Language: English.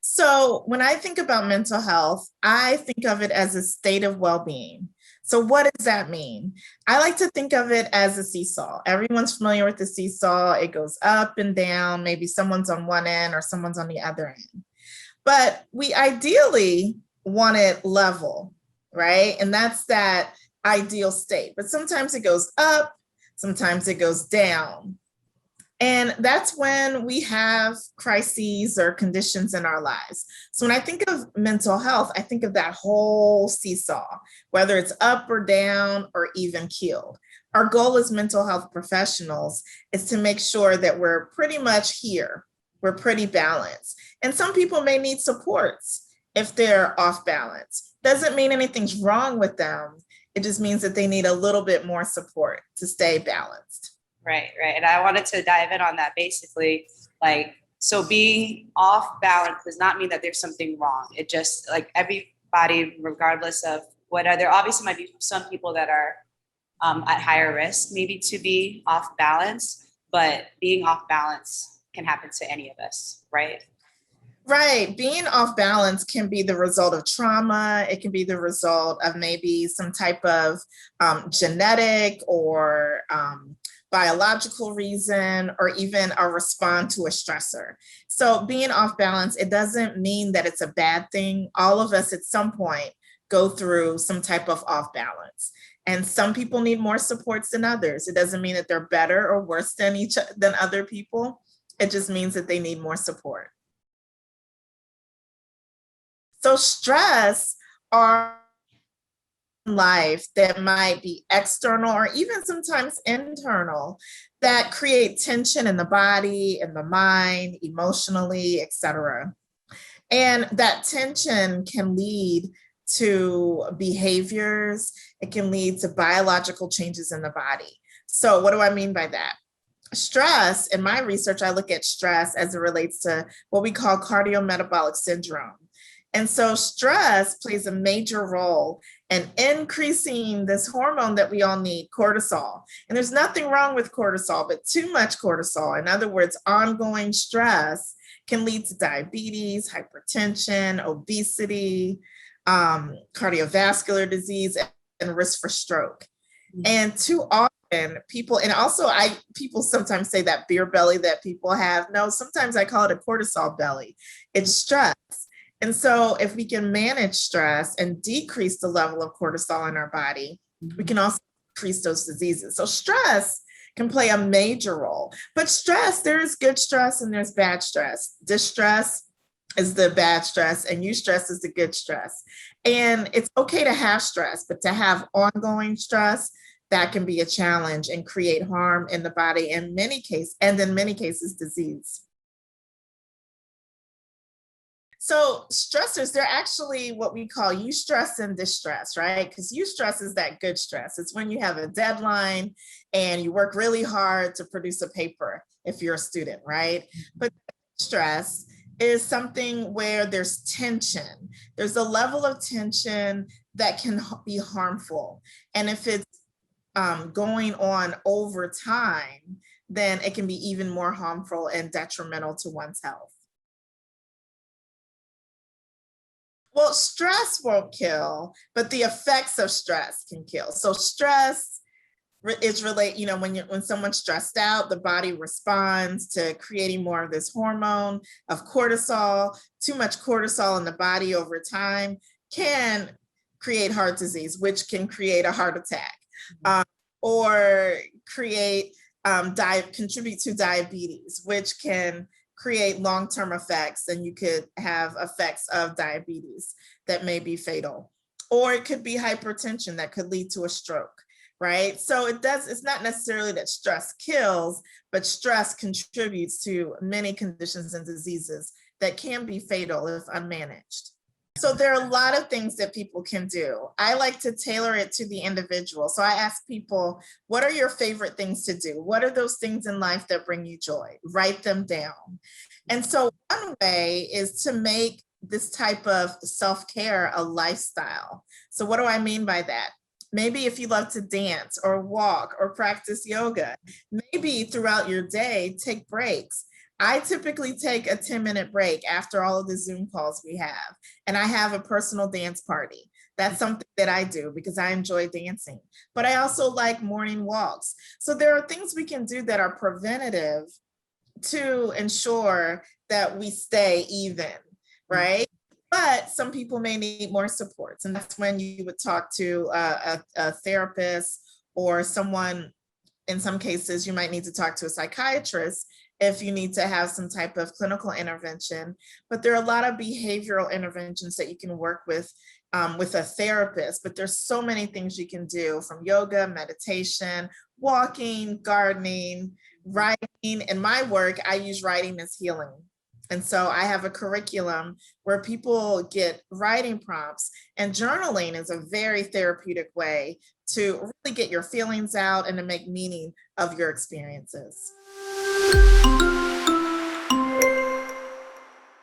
So when I think about mental health, I think of it as a state of well-being. So what does that mean? I like to think of it as a seesaw. Everyone's familiar with the seesaw. It goes up and down. Maybe someone's on one end or someone's on the other end. But we ideally want it level, right? And that's that ideal state. But sometimes it goes up, sometimes it goes down. And that's when we have crises or conditions in our lives. So when I think of mental health, I think of that whole seesaw, whether it's up or down or even keeled. Our goal as mental health professionals is to make sure that we're pretty much here. We're pretty balanced. And some people may need supports if they're off balance. Doesn't mean anything's wrong with them. It just means that they need a little bit more support to stay balanced. Right. And I wanted to dive in on that basically, so being off balance does not mean that there's something wrong. It just everybody, regardless of there obviously might be some people that are at higher risk maybe to be off balance, but being off balance can happen to any of us, right? Right. Being off balance can be the result of trauma. It can be the result of maybe some type of genetic or biological reason, or even a response to a stressor. So being off balance, it doesn't mean that it's a bad thing. All of us at some point go through some type of off balance. And some people need more supports than others. It doesn't mean that they're better or worse than other people. It just means that they need more support. So stress are life that might be external or even sometimes internal that create tension in the body, in the mind, emotionally, etc. And that tension can lead to behaviors. It can lead to biological changes in the body. So what do I mean by that? Stress, in my research, I look at stress as it relates to what we call cardiometabolic syndrome. And so stress plays a major role in increasing this hormone that we all need, cortisol. And there's nothing wrong with cortisol, but too much cortisol, in other words, ongoing stress, can lead to diabetes, hypertension, obesity, cardiovascular disease, and risk for stroke. And too often people sometimes say that beer belly that people have. No, sometimes I call it a cortisol belly. It's stress. And so if we can manage stress and decrease the level of cortisol in our body, we can also decrease those diseases. So stress can play a major role. But stress, there is good stress and there's bad stress. Distress is the bad stress and eustress is the good stress. And it's okay to have stress, but to have ongoing stress, that can be a challenge and create harm in the body in many cases, disease. So stressors, they're actually what we call eustress and distress, right? Because eustress is that good stress. It's when you have a deadline and you work really hard to produce a paper if you're a student, right? But stress is something where there's tension. There's a level of tension that can be harmful. And if it's going on over time, then it can be even more harmful and detrimental to one's health. Well, stress won't kill, but the effects of stress can kill. So stress is related, when someone's stressed out, the body responds to creating more of this hormone of cortisol. Too much cortisol in the body over time can create heart disease, which can create a heart attack, or contribute to diabetes, which can create long-term effects, and you could have effects of diabetes that may be fatal. Or it could be hypertension that could lead to a stroke, right? So it's not necessarily that stress kills, but stress contributes to many conditions and diseases that can be fatal if unmanaged. So there are a lot of things that people can do. I like to tailor it to the individual. So I ask people, what are your favorite things to do? What are those things in life that bring you joy? Write them down. And so one way is to make this type of self-care a lifestyle. So what do I mean by that? Maybe if you love to dance or walk or practice yoga, maybe throughout your day, take breaks. I typically take a 10-minute break after all of the Zoom calls we have, and I have a personal dance party. That's something that I do because I enjoy dancing, but I also like morning walks. So there are things we can do that are preventative to ensure that we stay even, right? But some people may need more supports, and that's when you would talk to a therapist or someone. In some cases, you might need to talk to a psychiatrist if you need to have some type of clinical intervention. But there are a lot of behavioral interventions that you can work with a therapist. But there's so many things you can do, from yoga, meditation, walking, gardening, writing. In my work, I use writing as healing. And so I have a curriculum where people get writing prompts, and journaling is a very therapeutic way to really get your feelings out and to make meaning of your experiences.